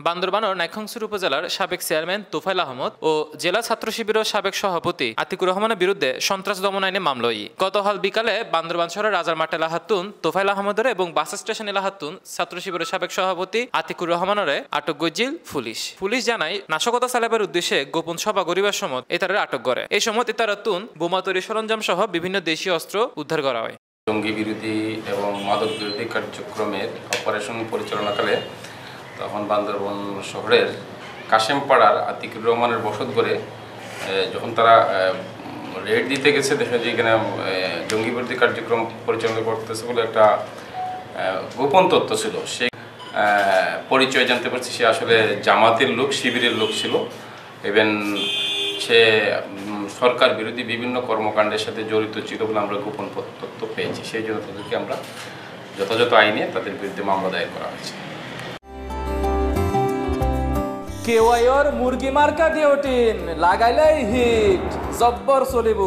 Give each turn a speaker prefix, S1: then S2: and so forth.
S1: বান্দরবানের নাইখংছড়ি উপজেলার সাবেক চেয়ারম্যান তোফায়েল আহমদ ও জেলা ছাত্র শিবিরের সাবেক সভাপতি আতিকুর রহমানের বিরুদ্ধে সন্ত্রাস দমন আইনে মামলা। গতকাল বিকালে বান্দরবান শহরের রাজারমাট এলাহাতুন তোফায়েল আহমদের এবং বাস স্টেশন এলাহাতুন ছাত্র শিবিরের সাবেক সভাপতি আতিকুর রহমানের আটক গইজিল পুলিশ জানায় নাশকতা চালাবার উদ্দেশ্যে গোপন সভা গরিবার সময় এতারে আটক করে। এই সময় এতারাতুন বোমা তৈরি সরঞ্জাম সহ বিভিন্ন দেশীয় অস্ত্র উদ্ধার করা হয়।
S2: জঙ্গি বিরোধী এবং মাদক বিরোধী কার্যক্রমের অপারেশন পরিচালনাকালে তখন বান্দরবান শহরের কাশেমপাড়ার আতিকুর রহমানের বসত করে যখন তারা রেড দিতে গেছে, দেখে যে এখানে জঙ্গি বিরোধী কার্যক্রম পরিচালনা করতেছে বলে একটা গোপন তথ্য ছিল। সেই পরিচয় জানতে পারছি সে আসলে জামাতের লোক, শিবিরের লোক ছিল এবং সে সরকার বিরোধী বিভিন্ন কর্মকাণ্ডের সাথে জড়িত ছিল বলে আমরা গোপন তথ্য পেয়েছি। সেই জন্য তাদেরকে আমরা যথাযথ আইনে তাদের বিরুদ্ধে মামলা দায়ের করা হয়েছে।
S3: কেওয়াইর মুরগি মার্কা ডিওটিন লাগাইলেই হিট জব্বর চলিব।